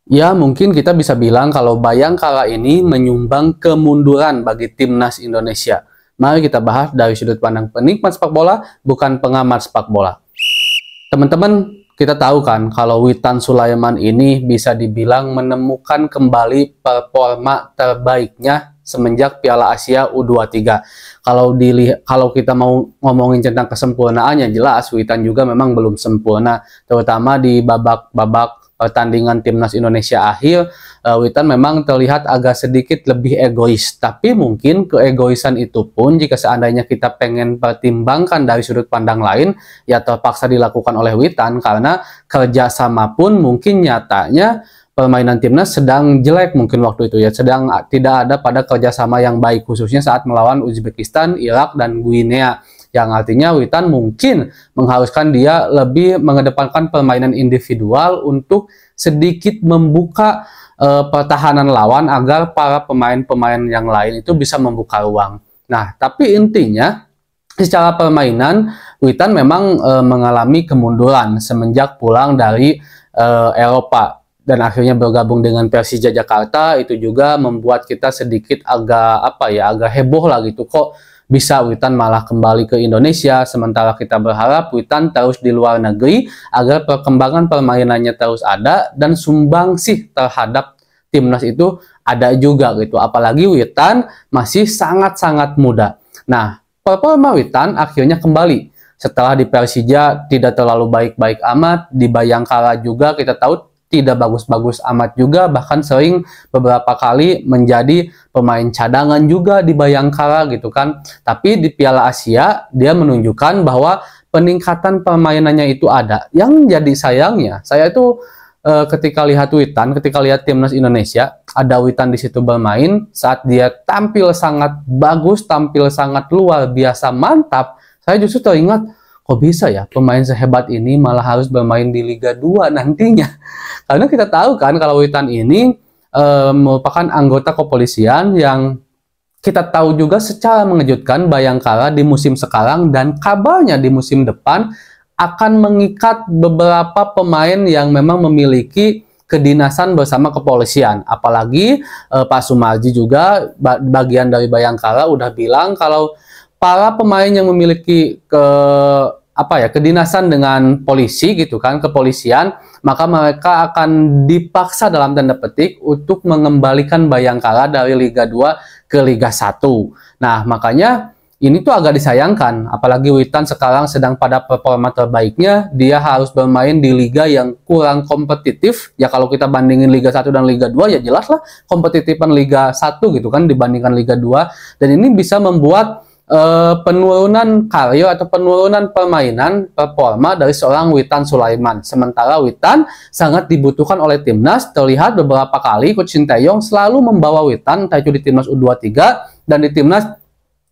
Ya, mungkin kita bisa bilang kalau Bayangkara ini menyumbang kemunduran bagi timnas Indonesia. Mari kita bahas dari sudut pandang penikmat sepak bola, bukan pengamat sepak bola. Teman-teman, kita tahu kan kalau Witan Sulaiman ini bisa dibilang menemukan kembali performa terbaiknya semenjak Piala Asia U23. Kalau kita mau ngomongin tentang kesempurnaannya, jelas Witan juga memang belum sempurna, terutama di babak-babak pertandingan timnas Indonesia akhir. Witan memang terlihat agak sedikit lebih egois, tapi mungkin keegoisan itu pun jika seandainya kita pengen pertimbangkan dari sudut pandang lain, ya terpaksa dilakukan oleh Witan karena kerjasama pun mungkin nyatanya permainan timnas sedang jelek mungkin waktu itu ya, sedang tidak ada pada kerjasama yang baik, khususnya saat melawan Uzbekistan, Irak, dan Guinea, yang artinya Witan mungkin mengharuskan dia lebih mengedepankan permainan individual untuk sedikit membuka pertahanan lawan agar para pemain-pemain yang lain itu bisa membuka ruang. Nah, tapi intinya secara permainan Witan memang mengalami kemunduran semenjak pulang dari Eropa dan akhirnya bergabung dengan Persija Jakarta. Itu juga membuat kita sedikit agak heboh lah gitu, kok bisa Witan malah kembali ke Indonesia, sementara kita berharap Witan terus di luar negeri agar perkembangan permainannya terus ada dan sumbangsih terhadap timnas itu ada juga gitu, apalagi Witan masih sangat-sangat muda. Nah, performa Witan akhirnya kembali setelah di Persija tidak terlalu baik-baik amat, di Bayangkara juga kita tahu tidak bagus-bagus amat juga, bahkan sering beberapa kali menjadi pemain cadangan juga di Bayangkara gitu kan. Tapi di Piala Asia dia menunjukkan bahwa peningkatan permainannya itu ada. Yang jadi sayangnya, saya itu ketika lihat Witan, ketika lihat timnas Indonesia, ada Witan di situ bermain saat dia tampil sangat bagus, tampil sangat luar biasa mantap. Saya justru teringat, kok bisa ya pemain sehebat ini malah harus bermain di Liga 2 nantinya. Karena kita tahu kan kalau Witan ini merupakan anggota kepolisian yang kita tahu juga secara mengejutkan Bayangkara di musim sekarang dan kabarnya di musim depan akan mengikat beberapa pemain yang memang memiliki kedinasan bersama kepolisian. Apalagi Pak Sumarji juga bagian dari Bayangkara udah bilang kalau para pemain yang memiliki kedinasan dengan polisi gitu kan, kepolisian, maka mereka akan dipaksa dalam tanda petik untuk mengembalikan Bayangkara dari Liga 2 ke Liga 1. Nah, makanya ini tuh agak disayangkan, apalagi Witan sekarang sedang pada performa terbaiknya, dia harus bermain di liga yang kurang kompetitif. Ya kalau kita bandingin Liga 1 dan Liga 2 ya jelas lah kompetitifan Liga 1 gitu kan dibandingkan Liga 2, dan ini bisa membuat penurunan karir atau penurunan permainan performa dari seorang Witan Sulaiman. Sementara Witan sangat dibutuhkan oleh timnas. Terlihat beberapa kali Coach Sinteyong selalu membawa Witan, entah itu di timnas U23 dan di timnas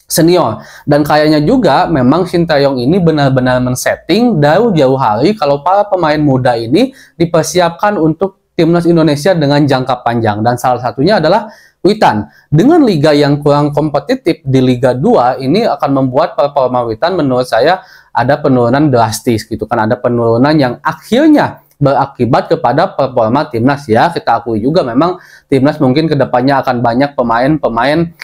senior. Dan kayaknya juga memang Sinteyong ini benar-benar men-setting jauh-jauh hari kalau para pemain muda ini dipersiapkan untuk timnas Indonesia dengan jangka panjang, dan salah satunya adalah Witan. Dengan liga yang kurang kompetitif di Liga 2 ini akan membuat performa Witan menurut saya ada penurunan drastis gitu kan, ada penurunan yang akhirnya berakibat kepada performa timnas ya. Kita akui juga memang timnas mungkin kedepannya akan banyak pemain-pemain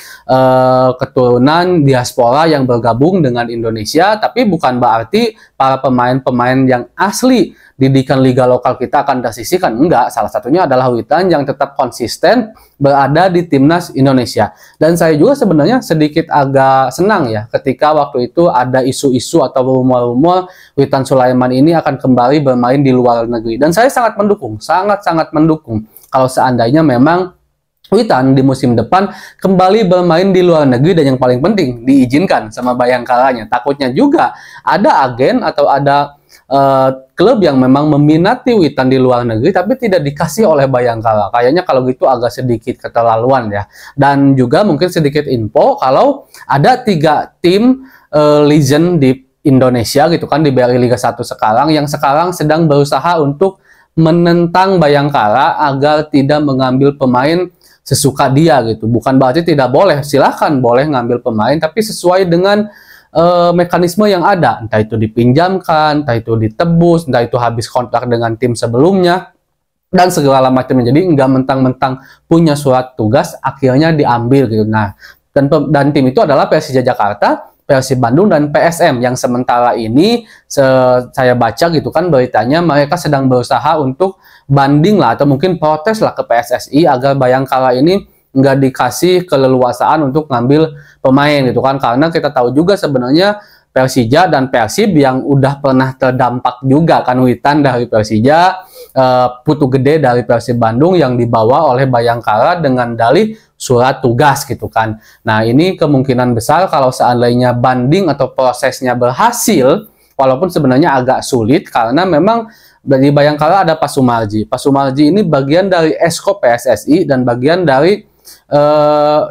keturunan diaspora yang bergabung dengan Indonesia, tapi bukan berarti para pemain-pemain yang asli didikan liga lokal kita akan tersisihkan. Enggak, salah satunya adalah Witan yang tetap konsisten berada di timnas Indonesia. Dan saya juga sebenarnya sedikit agak senang ya ketika waktu itu ada isu-isu atau rumor-rumor Witan Sulaiman ini akan kembali bermain di luar negeri. Dan saya sangat mendukung, sangat-sangat mendukung kalau seandainya memang Witan di musim depan kembali bermain di luar negeri, dan yang paling penting diizinkan sama Bayangkaranya. Takutnya juga ada agen atau ada klub yang memang meminati Witan di luar negeri tapi tidak dikasih oleh Bayangkara. Kayaknya kalau gitu agak sedikit keterlaluan ya. Dan juga mungkin sedikit info kalau ada 3 tim legend di Indonesia gitu kan di BRI Liga 1 sekarang yang sekarang sedang berusaha untuk menentang Bayangkara agar tidak mengambil pemain sesuka dia gitu. Bukan berarti tidak boleh, silahkan boleh ngambil pemain tapi sesuai dengan mekanisme yang ada, entah itu dipinjamkan, entah itu ditebus, entah itu habis kontrak dengan tim sebelumnya. dan segala macamnya. Jadi nggak mentang-mentang punya surat tugas akhirnya diambil gitu. Nah, dan tim itu adalah Persija Jakarta, Persib Bandung, dan PSM yang sementara ini saya baca gitu kan beritanya mereka sedang berusaha untuk banding lah atau mungkin protes lah ke PSSI agar Bayangkara ini nggak dikasih keleluasaan untuk ngambil pemain gitu kan, karena kita tahu juga sebenarnya Persija dan Persib yang udah pernah terdampak juga kan, Witan dari Persija, Putu Gede dari Persib Bandung yang dibawa oleh Bayangkara dengan dalih surat tugas gitu kan. Nah, ini kemungkinan besar kalau seandainya banding atau prosesnya berhasil, walaupun sebenarnya agak sulit karena memang dari Bayangkara ada Pak Sumarji. Pak Sumarji ini bagian dari Esko PSSI dan bagian dari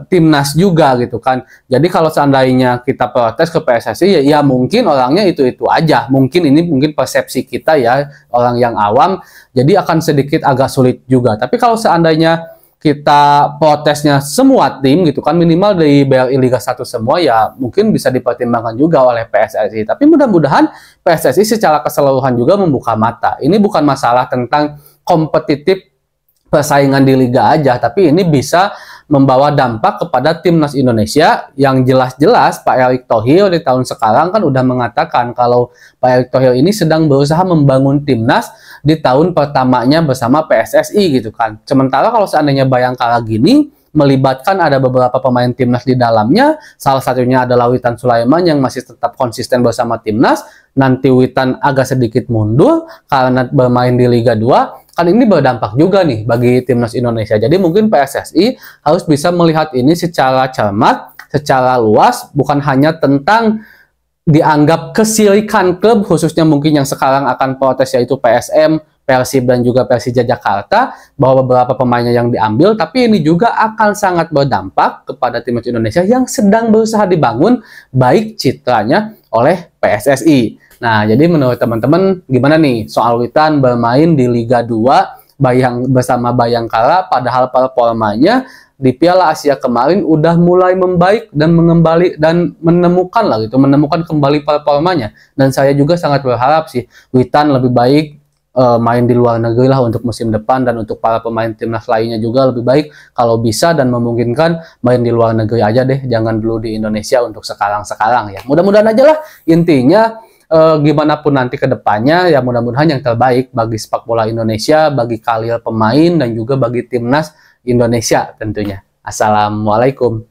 timnas juga gitu kan. Jadi kalau seandainya kita protes ke PSSI ya mungkin orangnya itu aja. Mungkin persepsi kita ya, orang yang awam, jadi akan sedikit agak sulit juga. Tapi kalau seandainya kita protesnya semua tim gitu kan, minimal dari BRI Liga 1 semua, ya mungkin bisa dipertimbangkan juga oleh PSSI. Tapi mudah-mudahan PSSI secara keseluruhan juga membuka mata. Ini bukan masalah tentang kompetitif persaingan di liga aja, tapi ini bisa membawa dampak kepada timnas Indonesia yang jelas-jelas Pak Erick Thohir di tahun sekarang kan udah mengatakan kalau Pak Erick Thohir ini sedang berusaha membangun timnas di tahun pertamanya bersama PSSI gitu kan. Sementara kalau seandainya Bayangkara gini melibatkan ada beberapa pemain timnas di dalamnya, salah satunya adalah Witan Sulaiman yang masih tetap konsisten bersama timnas, nanti Witan agak sedikit mundur karena bermain di Liga 2, kan ini berdampak juga nih bagi timnas Indonesia. Jadi mungkin PSSI harus bisa melihat ini secara cermat, secara luas, bukan hanya tentang dianggap kesirikan klub, khususnya mungkin yang sekarang akan protes yaitu PSM, Persib, dan juga Persija Jakarta, bahwa beberapa pemainnya yang diambil, tapi ini juga akan sangat berdampak kepada timnas Indonesia yang sedang berusaha dibangun baik citranya oleh PSSI. Nah, jadi menurut teman-teman gimana nih soal Witan bermain di Liga 2 bersama Bayangkara, padahal performanya di Piala Asia kemarin udah mulai membaik dan menemukan kembali performanya. Dan saya juga sangat berharap sih Witan lebih baik main di luar negeri lah untuk musim depan, dan untuk para pemain timnas lainnya juga lebih baik kalau bisa dan memungkinkan main di luar negeri aja deh, jangan dulu di Indonesia untuk sekarang-sekarang ya. Mudah-mudahan aja lah, intinya gimana pun nanti ke depannya ya mudah-mudahan yang terbaik bagi sepak bola Indonesia, bagi karir pemain, dan juga bagi timnas Indonesia tentunya. Assalamualaikum.